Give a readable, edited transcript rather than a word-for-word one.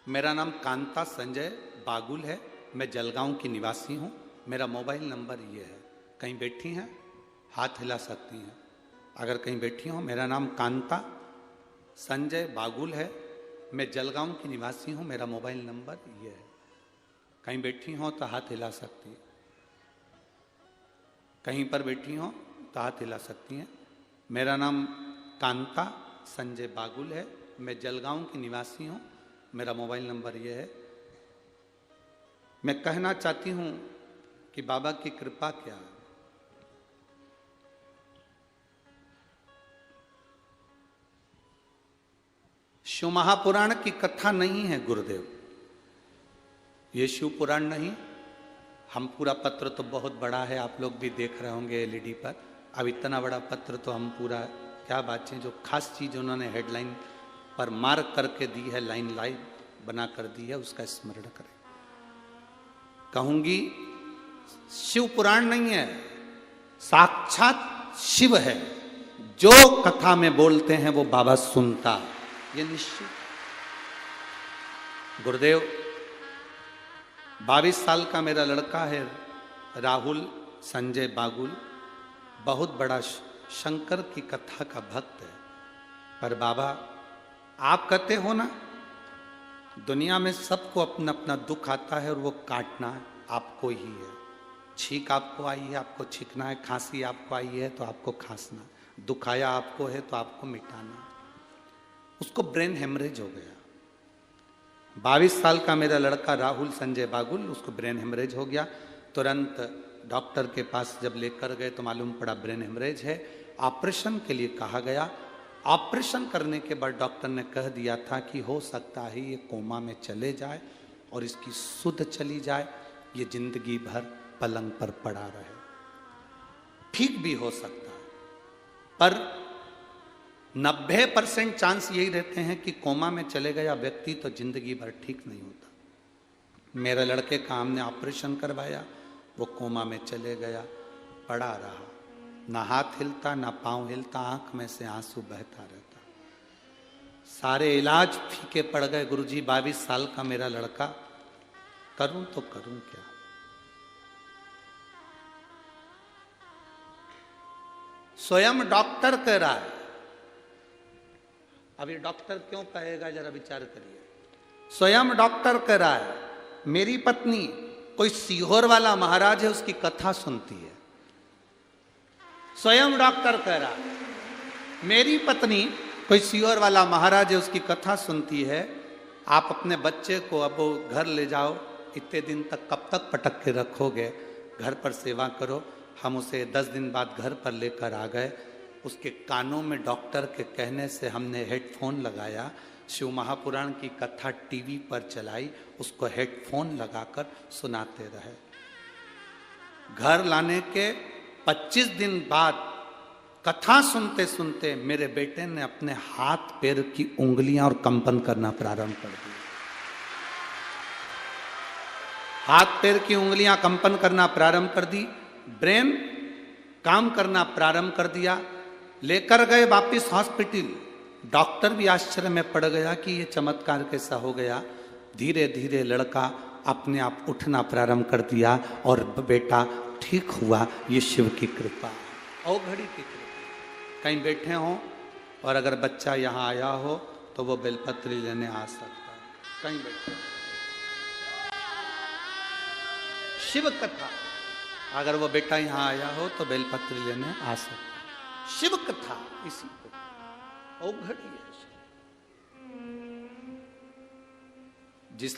मेरा नाम कांता संजय बागुल है। मैं जलगांव की निवासी हूँ। मेरा मोबाइल नंबर ये है। कहीं बैठी हैं, हाथ हिला सकती हैं अगर कहीं बैठी हो। मेरा नाम कांता संजय बागुल है। मैं जलगांव की निवासी हूँ। मेरा मोबाइल नंबर ये है। कहीं बैठी हो तो हाथ हिला सकती है। कहीं पर बैठी हो तो हाथ हिला सकती हैं। मेरा नाम कांता संजय बागुल है। मैं जलगांव की निवासी हूँ। मेरा मोबाइल नंबर ये है। मैं कहना चाहती हूँ कि बाबा की कृपा क्या है। शिव महापुराण की कथा नहीं है गुरुदेव, ये शिव पुराण नहीं। हम पूरा पत्र तो बहुत बड़ा है, आप लोग भी देख रहे होंगे एलईडी पर। अब इतना बड़ा पत्र तो हम पूरा क्या बातें, जो खास चीज उन्होंने हेडलाइन पर मार्क करके दी है, लाइन लाइन बना कर दी है, उसका स्मरण करें। कहूंगी शिव पुराण नहीं है, साक्षात शिव है। जो कथा में बोलते हैं वो बाबा सुनता है, ये निश्चित। गुरुदेव 22 साल का मेरा लड़का है राहुल संजय बागुल, बहुत बड़ा शंकर की कथा का भक्त है। पर बाबा आप कहते हो ना, दुनिया में सबको अपना अपना दुख आता है और वो काटना आपको ही है। छींक आपको आई है, आपको छींकना है। खांसी आपको आई है तो आपको खांसना। दुख आया आपको है तो आपको मिटाना। उसको ब्रेन हेमरेज हो गया। 22 साल का मेरा लड़का राहुल संजय बागुल, उसको ब्रेन हेमरेज हो गया। तुरंत डॉक्टर के पास जब लेकर गए तो मालूम पड़ा ब्रेन हेमरेज है। ऑपरेशन के लिए कहा गया। ऑपरेशन करने के बाद डॉक्टर ने कह दिया था कि हो सकता है ये कोमा में चले जाए और इसकी सुध चली जाए, ये जिंदगी भर पलंग पर पड़ा रहे। ठीक भी हो सकता है, पर 90% चांस यही रहते हैं कि कोमा में चले गया व्यक्ति तो जिंदगी भर ठीक नहीं होता। मेरे लड़के का हमने ऑपरेशन करवाया, वो कोमा में चले गया, पड़ा रहा। ना हाथ हिलता, ना पांव हिलता, आंख में से आंसू बहता रहता। सारे इलाज फीके पड़ गए। गुरुजी 22 साल का मेरा लड़का, करूं तो करूं क्या। स्वयं डॉक्टर कह रहा है। अब ये डॉक्टर क्यों कहेगा, जरा विचार करिए। स्वयं डॉक्टर कह रहा है मेरी पत्नी कोई सीहोर वाला महाराज है, उसकी कथा सुनती है। स्वयं डॉक्टर कह रहा है मेरी पत्नी कोई सीहोर वाला महाराज है, उसकी कथा सुनती है। आप अपने बच्चे को अब घर ले जाओ, इतने दिन तक कब तक पटक के रखोगे, घर पर सेवा करो। हम उसे 10 दिन बाद घर पर लेकर आ गए। उसके कानों में डॉक्टर के कहने से हमने हेडफोन लगाया। शिव महापुराण की कथा टीवी पर चलाई, उसको हेडफोन लगाकर सुनाते रहे। घर लाने के 25 दिन बाद कथा सुनते सुनते मेरे बेटे ने अपने हाथ पैर की उंगलियां और कंपन करना प्रारंभ कर दिया। हाथ पैर की उंगलियां कंपन करना प्रारंभ कर दी। ब्रेन काम करना प्रारंभ कर दिया। लेकर गए वापिस हॉस्पिटल। डॉक्टर भी आश्चर्य में पड़ गया कि ये चमत्कार कैसा हो गया। धीरे धीरे लड़का अपने आप उठना प्रारंभ कर दिया और बेटा ठीक हुआ। ये शिव की कृपा और घड़ी की कृपा। कहीं बैठे हो और अगर बच्चा यहाँ आया हो तो वो बेलपत्री लेने आ सकता है। कहीं बैठे हो, शिव कथा, अगर वो बेटा यहाँ आया हो तो बेलपत्री लेने आ सकता है। शिव कथा इसी को और घड़ी है। जिस